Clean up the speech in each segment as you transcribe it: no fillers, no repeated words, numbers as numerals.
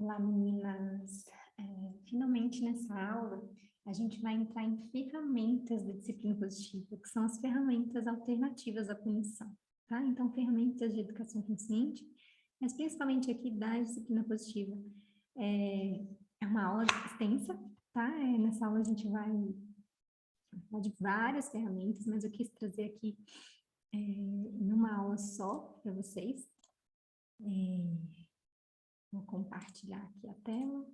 Olá, meninas. Finalmente, nessa aula, a gente vai entrar em ferramentas da disciplina positiva, que são as ferramentas alternativas à punição, tá? Então, ferramentas de educação consciente, mas principalmente aqui da disciplina positiva. É uma aula extensa, tá? Nessa aula a gente vai falar de várias ferramentas, mas eu quis trazer aqui numa aula só para vocês. Vou compartilhar aqui a tela.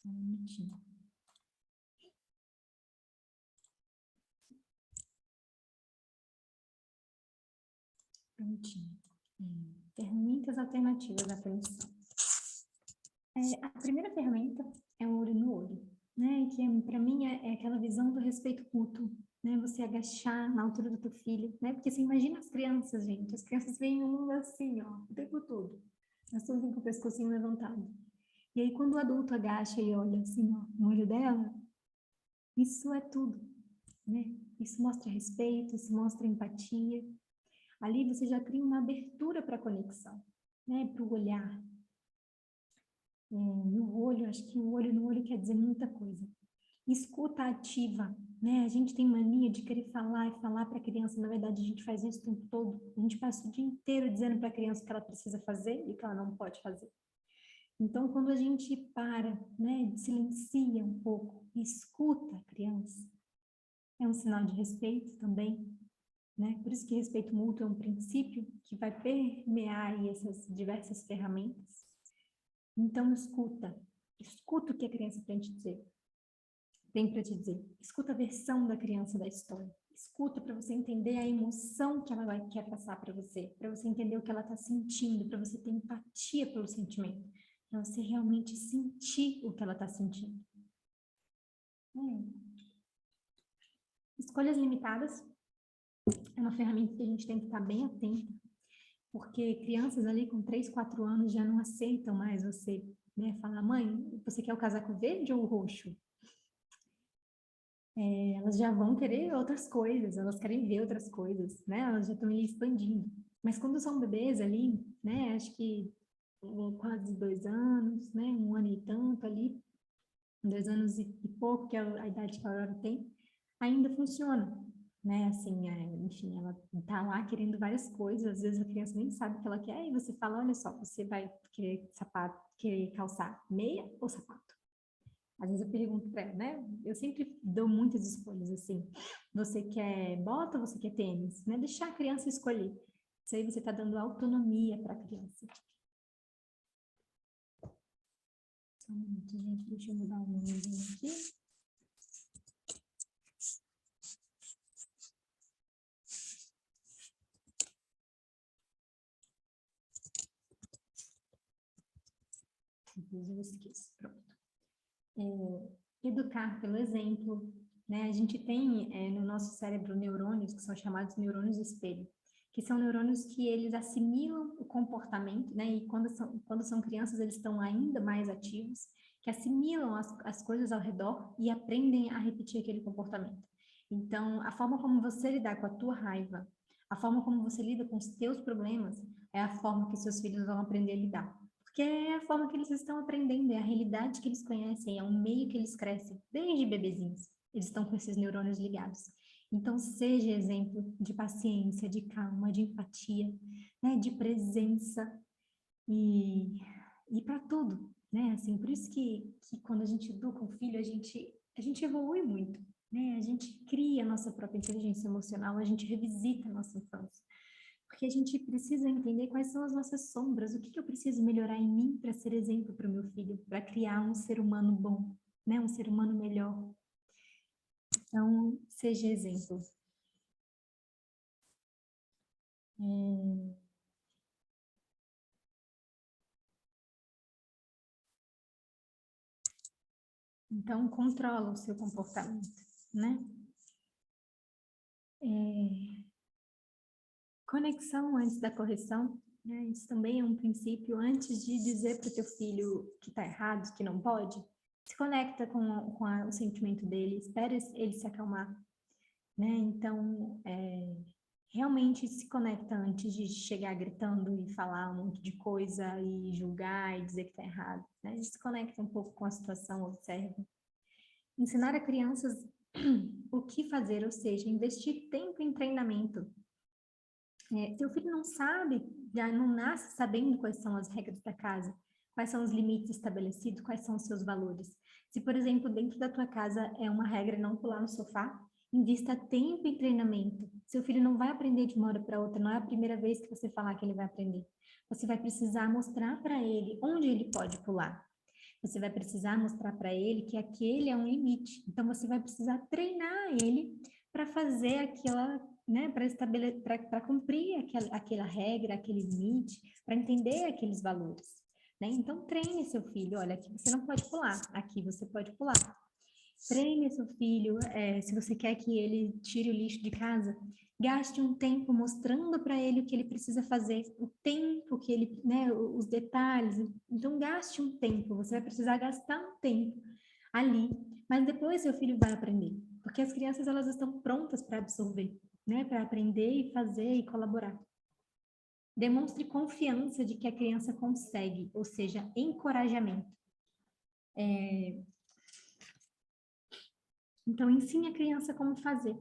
Só um minutinho. Prontinho. Ferramentas alternativas à punição. A primeira ferramenta é o olho no olho, né? Que para mim é aquela visão do respeito mútuo, né? Você agachar na altura do teu filho, né? Porque você imagina as crianças, gente. As crianças veem o mundo assim, ó, o tempo todo. Elas estão com o pescocinho levantado. E aí, quando o adulto agacha e olha assim, ó, no olho dela, isso é tudo, né? Isso mostra respeito, isso mostra empatia. Ali você já cria uma abertura para a conexão, né? Para o olhar. E o olho, acho que o olho no olho quer dizer muita coisa. Escuta ativa, né? A gente tem mania de querer falar e falar para a criança. Na verdade, a gente faz isso o tempo todo. A gente passa o dia inteiro dizendo para a criança o que ela precisa fazer e o que ela não pode fazer. Então, quando a gente para, né, silencia um pouco e escuta a criança, é um sinal de respeito também, né? Por isso que respeito mútuo é um princípio que vai permear aí essas diversas ferramentas. Então, escuta o que a criança tem para te dizer. Escuta a versão da criança da história. Escuta para você entender a emoção que ela quer passar para você entender o que ela está sentindo, para você ter empatia pelo sentimento, para você realmente sentir o que ela está sentindo. Escolhas limitadas é uma ferramenta que a gente tem que estar bem atento, porque crianças ali com 3, 4 anos já não aceitam mais você, né? Falar, mãe, você quer o casaco verde ou o roxo? Elas já vão querer outras coisas, elas querem ver outras coisas, né? Elas já estão expandindo. Mas quando são bebês ali, né? Acho que quase 2 anos, né? 1 ano e tanto ali, 2 anos e pouco, que é a idade que a Aurora tem, ainda funciona, né? Assim, enfim, ela tá lá querendo várias coisas, às vezes a criança nem sabe o que ela quer, e você fala, olha só, você vai querer sapato, querer calçar meia ou sapato? Às vezes eu pergunto para ela, né? Eu sempre dou muitas escolhas assim. Você quer bota ou você quer tênis? Né? Deixar a criança escolher. Isso aí você está dando autonomia para a criança. Só um minuto, gente. Deixa eu mudar o nomezinho aqui. Depois eu esqueço. Pronto. Educar pelo exemplo, né? A gente tem no nosso cérebro neurônios que são chamados neurônios espelho, que são neurônios que eles assimilam o comportamento, né? E quando são crianças eles estão ainda mais ativos, que assimilam as coisas ao redor e aprendem a repetir aquele comportamento. Então, a forma como você lidar com a tua raiva, a forma como você lida com os teus problemas, é a forma que seus filhos vão aprender a lidar. Porque é a forma que eles estão aprendendo, é a realidade que eles conhecem, é o meio que eles crescem, desde bebezinhos. Eles estão com esses neurônios ligados. Então, seja exemplo de paciência, de calma, de empatia, né, de presença e para tudo, né? Assim, por isso que quando a gente educa um filho, a gente evolui muito, né? A gente cria a nossa própria inteligência emocional, a gente revisita a nossa infância. Porque a gente precisa entender quais são as nossas sombras, o que eu preciso melhorar em mim para ser exemplo para o meu filho, para criar um ser humano bom, né? Um ser humano melhor. Então, seja exemplo. Então, controla o seu comportamento, né? Conexão antes da correção, né? Isso também é um princípio. Antes de dizer para o teu filho que está errado, que não pode, se conecta com o sentimento dele, espera ele se acalmar, né? Então, realmente se conecta antes de chegar gritando e falar um monte de coisa e julgar e dizer que está errado, né? Se conecta um pouco com a situação, observa. Ensinar a crianças o que fazer, ou seja, investir tempo em treinamento. Seu filho não sabe, já não nasce sabendo quais são as regras da casa, quais são os limites estabelecidos, quais são os seus valores. Se, por exemplo, dentro da tua casa é uma regra não pular no sofá, invista tempo em treinamento. Seu filho não vai aprender de uma hora para outra, não é a primeira vez que você falar que ele vai aprender. Você vai precisar mostrar para ele onde ele pode pular. Você vai precisar mostrar para ele que aquele é um limite. Então, você vai precisar treinar ele para fazer aquela, né, para cumprir aquela regra, aquele limite, para entender aqueles valores. Né? Então, treine seu filho. Olha, aqui você não pode pular, aqui você pode pular. Treine seu filho, se você quer que ele tire o lixo de casa, gaste um tempo mostrando para ele o que ele precisa fazer, o tempo que ele, né, os detalhes. Então, gaste um tempo, você vai precisar gastar um tempo ali, mas depois seu filho vai aprender, porque as crianças elas estão prontas para absorver, né, para aprender e fazer e colaborar. Demonstre confiança de que a criança consegue, ou seja, encorajamento. Então, ensine a criança como fazer.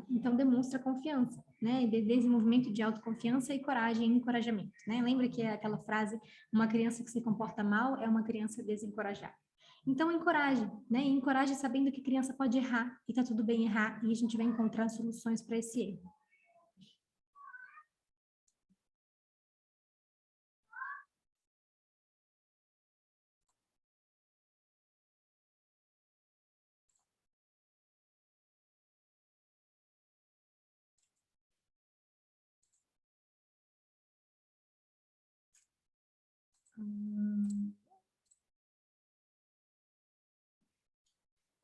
Então, demonstra confiança, né? Desenvolvimento de autoconfiança e coragem e encorajamento, né? Lembra que é aquela frase, uma criança que se comporta mal é uma criança desencorajada. Então, encoraje, né? Encoraje sabendo que a criança pode errar, e tá tudo bem errar, e a gente vai encontrar soluções para esse erro.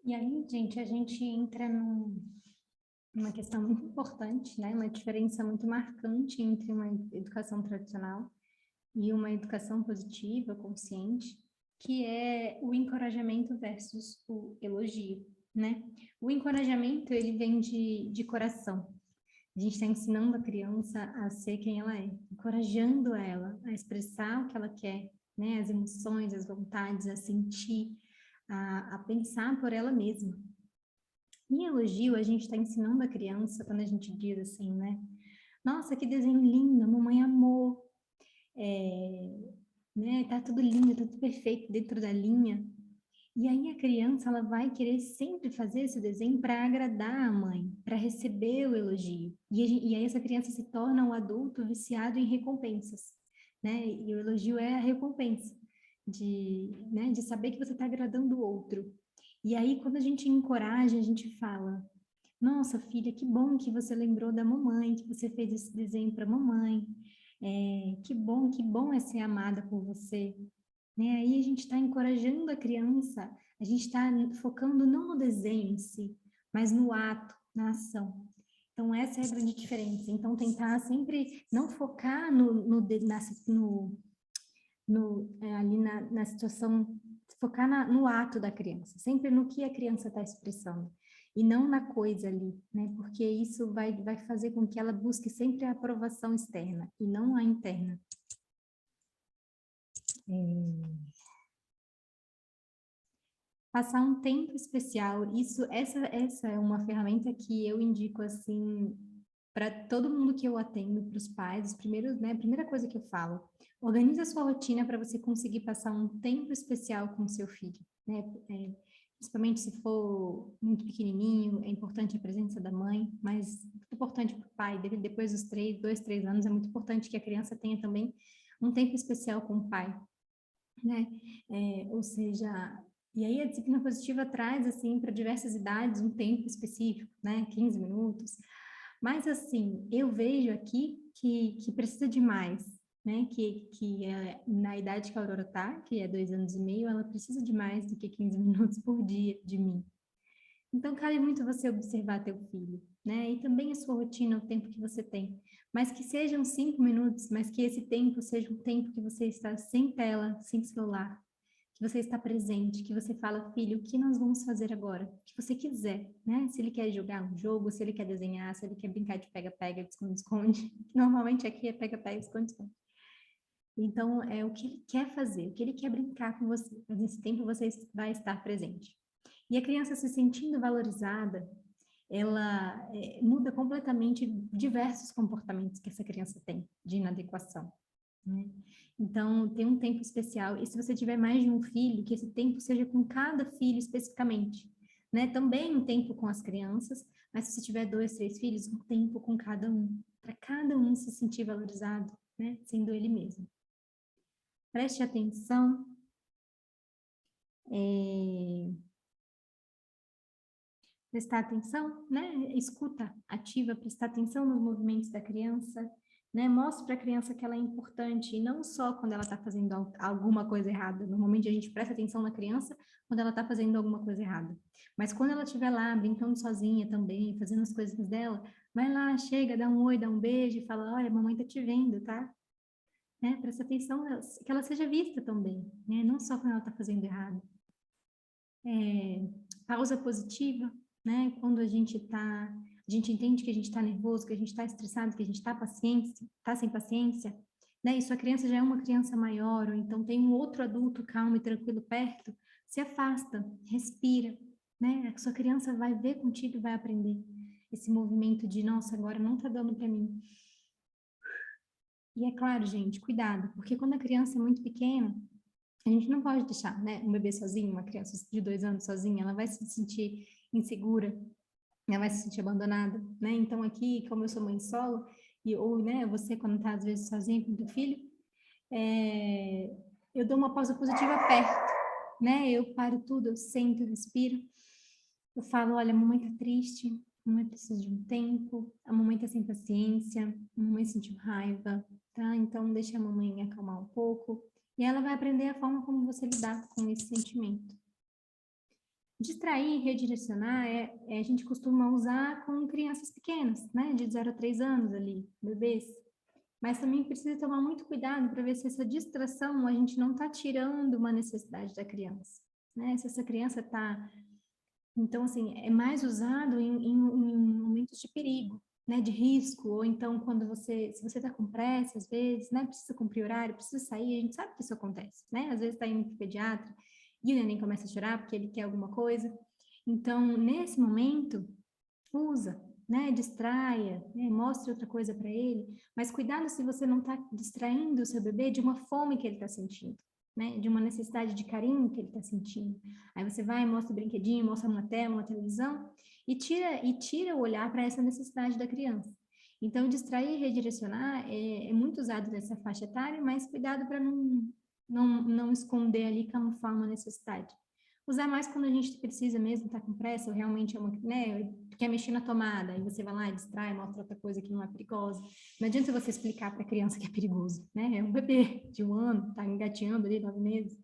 E aí, gente, a gente entra numa questão muito importante, né? Uma diferença muito marcante entre uma educação tradicional e uma educação positiva, consciente, que é o encorajamento versus o elogio, né? O encorajamento, ele vem de coração. A gente está ensinando a criança a ser quem ela é, encorajando ela a expressar o que ela quer, né? As emoções, as vontades, a sentir, a pensar por ela mesma. Em elogio, a gente está ensinando a criança, quando a gente diz assim, né? Nossa, que desenho lindo, a mamãe amou. Né? Tá tudo lindo, tá tudo perfeito dentro da linha. E aí a criança, ela vai querer sempre fazer esse desenho para agradar a mãe, para receber o elogio. E aí essa criança se torna um adulto viciado em recompensas, né? E o elogio é a recompensa né, de saber que você está agradando o outro. E aí quando a gente encoraja, a gente fala: nossa, filha, que bom que você lembrou da mamãe, que você fez esse desenho para a mamãe. Que bom é ser amada por você. Né? Aí a gente está encorajando a criança, a gente está focando não no desenho em si, mas no ato, na ação. Então, essa é a grande diferença. Então, tentar sempre não focar ali na situação, focar no ato da criança, sempre no que a criança está expressando, e não na coisa ali, né? Porque isso vai fazer com que ela busque sempre a aprovação externa, e não a interna. Passar um tempo especial, essa é uma ferramenta que eu indico, assim, para todo mundo que eu atendo, para os pais, né, a primeira coisa que eu falo, organize a sua rotina para você conseguir passar um tempo especial com o seu filho, né, principalmente se for muito pequenininho, é importante a presença da mãe, mas muito importante para o pai, depois dos 2, 3 anos, é muito importante que a criança tenha também um tempo especial com o pai, né, ou seja, e aí a disciplina positiva traz, assim, para diversas idades um tempo específico, né, 15 minutos, mas, assim, eu vejo aqui que precisa de mais, né? Na idade que a Aurora está, que é 2 anos e meio, ela precisa de mais do que 15 minutos por dia de mim. Então, cabe muito você observar teu filho, né? E também a sua rotina, o tempo que você tem. Mas que sejam 5 minutos, mas que esse tempo seja um tempo que você está sem tela, sem celular. que você está presente, que você fala, filho, o que nós vamos fazer agora? O que você quiser, né? Se ele quer jogar um jogo, se ele quer desenhar, se ele quer brincar de pega-pega, de esconde-esconde. Normalmente aqui é pega-pega, esconde-esconde. Então, é o que ele quer fazer, o que ele quer brincar com você. Mas nesse tempo você vai estar presente. E a criança se sentindo valorizada, ela muda completamente diversos comportamentos que essa criança tem de inadequação, né? Então, tem um tempo especial. E se você tiver mais de um filho, que esse tempo seja com cada filho especificamente, né? Também um tempo com as crianças, mas se você tiver 2, 3 filhos, um tempo com cada um, para cada um se sentir valorizado, né? Sendo ele mesmo. Preste atenção. Prestar atenção, né? Escuta ativa, prestar atenção nos movimentos da criança, né? Mostre para a criança que ela é importante, e não só quando ela está fazendo alguma coisa errada. Normalmente a gente presta atenção na criança quando ela está fazendo alguma coisa errada. Mas quando ela estiver lá, brincando sozinha também, fazendo as coisas dela, vai lá, chega, dá um oi, dá um beijo e fala, olha, a mamãe tá te vendo, tá? Né? Presta atenção que ela seja vista também, né? Não só quando ela está fazendo errado. Pausa positiva, né? Quando a gente entende que a gente está nervoso, que a gente está estressado, que a gente está sem paciência, né? E sua criança já é uma criança maior, ou então tem um outro adulto calmo e tranquilo perto, se afasta, respira, né? A sua criança vai ver contigo e vai aprender esse movimento de, nossa, agora não está dando para mim. E é claro, gente, cuidado, porque quando a criança é muito pequena, a gente não pode deixar, né, um bebê sozinho, uma criança de 2 anos sozinha, ela vai se sentir insegura, ela vai se sentir abandonada, né? Então aqui, como eu sou mãe solo, ou, né, você quando está às vezes sozinha com o teu filho, eu dou uma pausa positiva perto, né? Eu paro tudo, eu sento, eu respiro, eu falo, olha, a mamãe tá triste, a mamãe precisa de um tempo, a mamãe tá sem paciência, a mamãe sentiu raiva, tá? Então deixa a mamãe acalmar um pouco, e ela vai aprender a forma como você lidar com esse sentimento. Distrair, redirecionar, a gente costuma usar com crianças pequenas, né? De 0 a 3 anos ali, bebês. Mas também precisa tomar muito cuidado para ver se essa distração a gente não está tirando uma necessidade da criança, né? Se essa criança está... Então, assim, é mais usado em momentos de perigo, né? De risco, ou então quando se você está com pressa, às vezes, né? Precisa cumprir horário, precisa sair, a gente sabe que isso acontece, né? Às vezes está indo para o pediatra e o neném começa a chorar porque ele quer alguma coisa. Então, nesse momento, usa, né? Distraia, né? Mostre outra coisa para ele, mas cuidado se você não está distraindo o seu bebê de uma fome que ele está sentindo, né? De uma necessidade de carinho que ele está sentindo. Aí você vai, mostra o brinquedinho, mostra uma tela, uma televisão, e tira o olhar para essa necessidade da criança. Então, distrair e redirecionar é muito usado nessa faixa etária, mas cuidado para não esconder ali, camuflar uma necessidade. Usar mais quando a gente precisa mesmo, tá com pressa, ou realmente é uma, né, quer mexer na tomada, aí você vai lá, distrai, mostra outra coisa que não é perigosa. Não adianta você explicar para a criança que é perigoso, né? É um bebê de 1 ano, tá engatinhando ali 9 meses.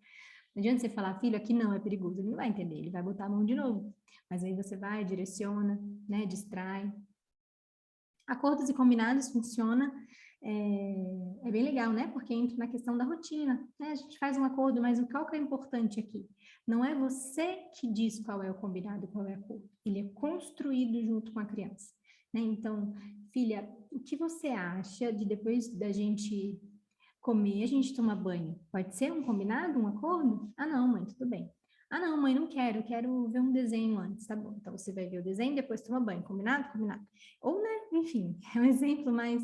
Não adianta você falar, filho, aqui não é perigoso. Ele não vai entender, ele vai botar a mão de novo. Mas aí você vai, direciona, né, distrai. Acordos e combinados funciona, é bem legal, né? Porque entra na questão da rotina, né? A gente faz um acordo, mas o qual que é importante aqui? Não é você que diz qual é o combinado, qual é o acordo. Ele é construído junto com a criança, né? Então, filha, o que você acha de depois da gente comer, a gente tomar banho? Pode ser um combinado, um acordo? Ah, não, mãe, tudo bem. Ah, não, mãe, não quero, quero ver um desenho antes, tá bom. Então, você vai ver o desenho, depois toma banho, combinado? Combinado. Ou, né, enfim, é um exemplo, mas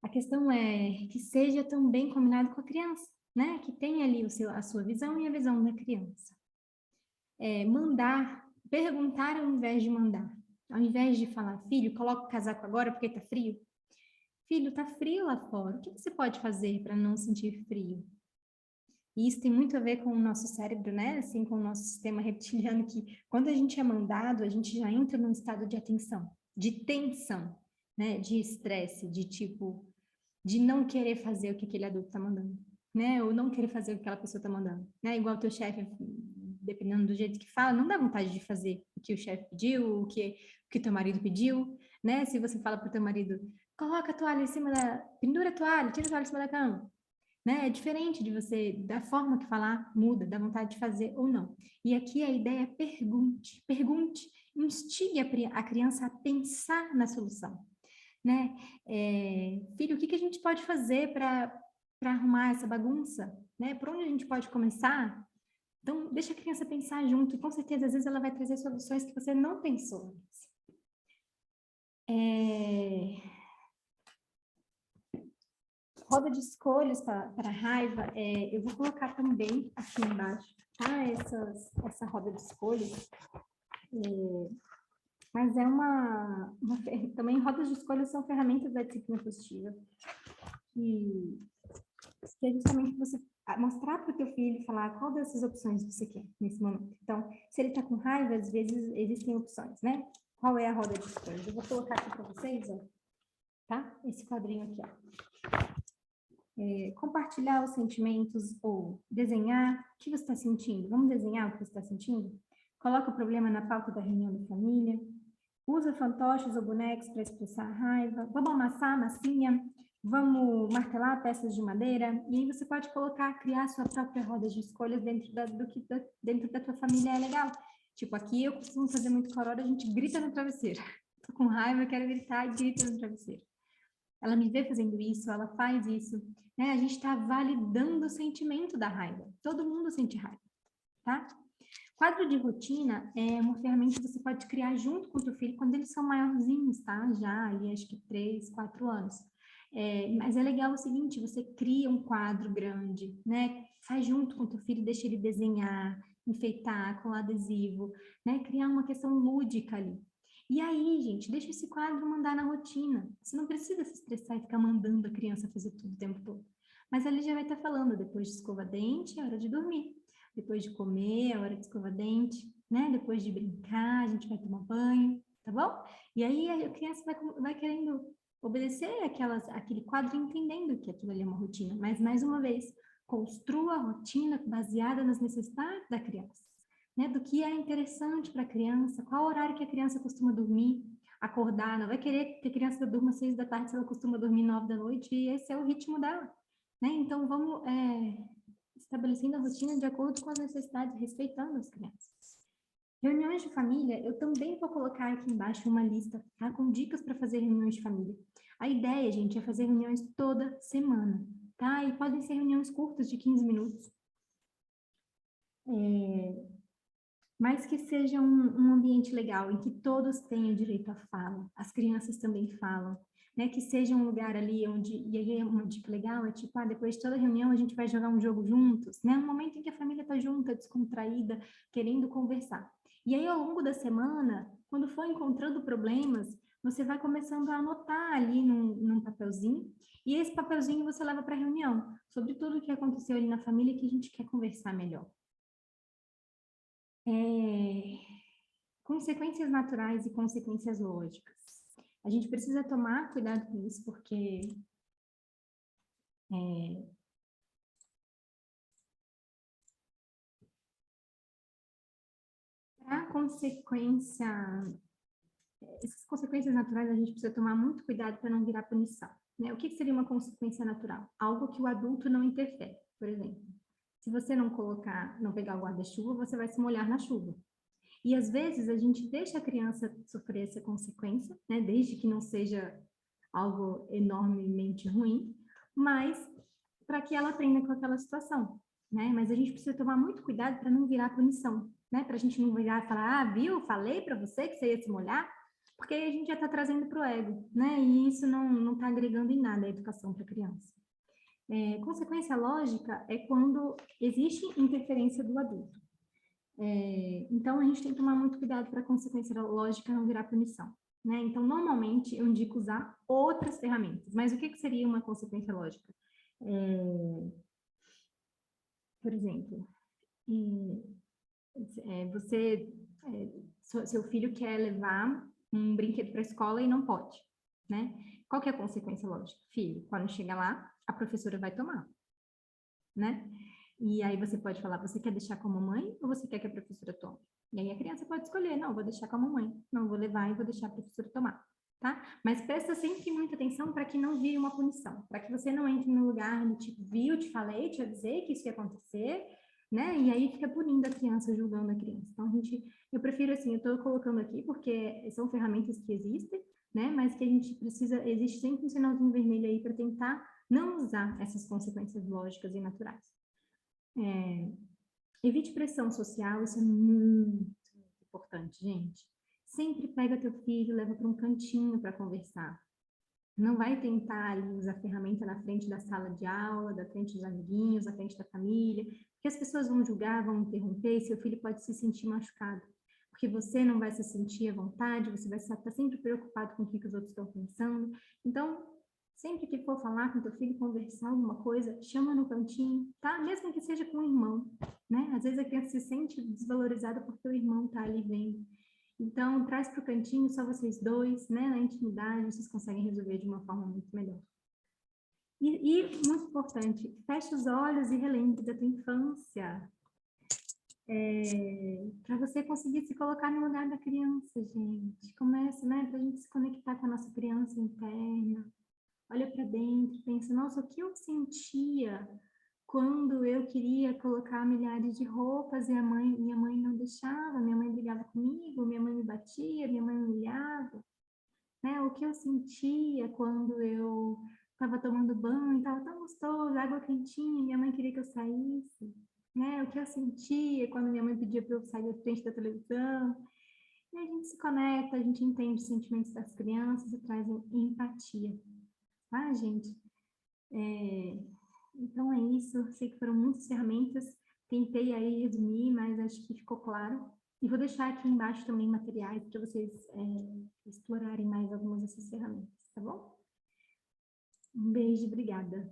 a questão é que seja também combinado com a criança, né? Que tenha ali a sua visão e a visão da criança. Mandar, perguntar ao invés de mandar. Ao invés de falar, filho, coloca o casaco agora porque tá frio. Filho, tá frio lá fora. O que você pode fazer para não sentir frio? E isso tem muito a ver com o nosso cérebro, né? Assim, com o nosso sistema reptiliano, que quando a gente é mandado, a gente já entra num estado de atenção, de tensão, né? De estresse, de tipo, de não querer fazer o que aquele adulto está mandando, né? Ou não querer fazer o que aquela pessoa está mandando, né? Igual o teu chefe, dependendo do jeito que fala, não dá vontade de fazer o que o chefe pediu, o que teu marido pediu, né? Se você fala pro teu marido, coloca a toalha em cima pendura a toalha, tira a toalha em cima da cama. né? É diferente de você, da forma que falar, muda, da vontade de fazer ou não. E aqui a ideia é pergunte, instigue a criança a pensar na solução, né? Filho, o que que a gente pode fazer para arrumar essa bagunça, né? Por onde a gente pode começar? Então, deixa a criança pensar junto, e com certeza, às vezes, ela vai trazer soluções que você não pensou antes. Roda de escolhas para raiva, eu vou colocar também aqui embaixo, tá? Essa roda de escolhas. Mas também rodas de escolhas são ferramentas da disciplina positiva. Que é justamente você mostrar para o teu filho, falar qual dessas opções você quer nesse momento. Então, se ele está com raiva, às vezes existem opções, né? Qual é a roda de escolhas? Eu vou colocar aqui para vocês, ó, tá? Esse quadrinho aqui, ó. Compartilhar os sentimentos ou desenhar o que você está sentindo. Vamos desenhar o que você está sentindo? Coloca o problema na pauta da reunião da família. Usa fantoches ou bonecos para expressar a raiva. Vamos amassar a massinha. Vamos martelar peças de madeira. E aí você pode criar sua própria roda de escolhas dentro dentro da tua família. É legal. Tipo, aqui eu costumo fazer muito com a Aurora, a gente grita no travesseiro. Tô com raiva, quero gritar e grita no travesseiro. Ela me vê fazendo isso, ela faz isso, né? A gente está validando o sentimento da raiva. Todo mundo sente raiva, tá? Quadro de rotina é uma ferramenta que você pode criar junto com o teu filho quando eles são maiorzinhos, tá? Já ali, acho que 3, 4 anos. Mas é legal o seguinte, você cria um quadro grande, né? Faz junto com o teu filho, deixa ele desenhar, enfeitar, colar adesivo, né? Criar uma questão lúdica ali. E aí, gente, deixa esse quadro mandar na rotina. Você não precisa se estressar e ficar mandando a criança fazer tudo o tempo todo. Mas ali já vai estar falando, depois de escova dente, é hora de dormir. Depois de comer, é hora de escova dente, né? Depois de brincar, a gente vai tomar banho, tá bom? E aí a criança vai querendo obedecer aquele quadro, entendendo que aquilo ali é uma rotina. Mas, mais uma vez, construa a rotina baseada nas necessidades da criança, né? Do que é interessante para a criança, qual horário que a criança costuma dormir, acordar, não vai querer que a criança durma 6 da tarde se ela costuma dormir 9 da noite, e esse é o ritmo dela, né? Então, vamos estabelecendo a rotina de acordo com as necessidades, respeitando as crianças. Reuniões de família, eu também vou colocar aqui embaixo uma lista, tá? Com dicas para fazer reuniões de família. A ideia, gente, é fazer reuniões toda semana, tá? E podem ser reuniões curtas, de 15 minutos. Mas que seja um ambiente legal, em que todos tenham direito à fala, as crianças também falam, né? Que seja um lugar ali onde, e aí uma dica legal é tipo, depois de toda reunião a gente vai jogar um jogo juntos, né? Um momento em que a família está junta, descontraída, querendo conversar. E aí, ao longo da semana, quando for encontrando problemas, você vai começando a anotar ali num papelzinho, e esse papelzinho você leva para a reunião, sobre tudo o que aconteceu ali na família que a gente quer conversar melhor. Consequências naturais e consequências lógicas. A gente precisa tomar cuidado com isso, porque a consequência, essas consequências naturais a gente precisa tomar muito cuidado para não virar punição, né? O que seria uma consequência natural? Algo que o adulto não interfere, por exemplo. Se você não pegar o guarda-chuva, você vai se molhar na chuva. E às vezes a gente deixa a criança sofrer essa consequência, né? Desde que não seja algo enormemente ruim, mas para que ela aprenda com aquela situação, né? Mas a gente precisa tomar muito cuidado para não virar punição, né? Para a gente não virar e falar, viu, falei para você que você ia se molhar, porque aí a gente já está trazendo para o ego, né? E isso não está agregando em nada a educação para a criança. Consequência lógica é quando existe interferência do adulto. Então, a gente tem que tomar muito cuidado para a consequência lógica não virar punição, né? Então, normalmente, eu indico usar outras ferramentas. Mas o que seria uma consequência lógica? Por exemplo, seu filho quer levar um brinquedo para a escola e não pode, né? Qual que é a consequência lógica? Filho, quando chega lá, a professora vai tomar, né? E aí você pode falar, você quer deixar com a mamãe ou você quer que a professora tome? E aí a criança pode escolher, não, vou deixar com a mamãe, não vou levar e vou deixar a professora tomar. tá? Mas presta sempre muita atenção para que não vire uma punição, para que você não entre no lugar do tipo, viu, te falei, te avisei que isso ia acontecer, né? E aí fica punindo a criança, julgando a criança. Então, eu prefiro assim, eu estou colocando aqui porque são ferramentas que existem, né? Mas que a gente precisa, existe sempre um sinalzinho vermelho aí para tentar não usar essas consequências lógicas e naturais. Evite pressão social, isso é muito importante, gente. Sempre pega teu filho, leva para um cantinho para conversar. Não vai tentar ali usar a ferramenta na frente da sala de aula, da frente dos amiguinhos, da frente da família, porque as pessoas vão julgar, vão interromper, e seu filho pode se sentir machucado, porque você não vai se sentir à vontade, você vai estar sempre preocupado com o que os outros estão pensando. Então, sempre que for falar com teu filho, conversar alguma coisa, chama no cantinho, tá? Mesmo que seja com o irmão, né? Às vezes a criança se sente desvalorizada porque o irmão tá ali vendo. Então, traz para o cantinho, só vocês dois, né? Na intimidade, vocês conseguem resolver de uma forma muito melhor. E muito importante, feche os olhos e relembre da tua infância. Para você conseguir se colocar no lugar da criança, gente. Começa, né? Para a gente se conectar com a nossa criança interna. Olha para dentro, pensa, nossa, o que eu sentia quando eu queria colocar milhares de roupas e minha mãe não deixava, minha mãe brigava comigo, minha mãe me batia, minha mãe me humilhava, né? O que eu sentia quando eu estava tomando banho, estava tão gostoso, água quentinha, minha mãe queria que eu saísse, né? O que eu sentia quando minha mãe pedia para eu sair da frente da televisão. E a gente se conecta, a gente entende os sentimentos das crianças e traz empatia, tá, gente? Então é isso, sei que foram muitas ferramentas, tentei aí resumir, mas acho que ficou claro. E vou deixar aqui embaixo também materiais para vocês explorarem mais algumas dessas ferramentas, tá bom? Um beijo, obrigada.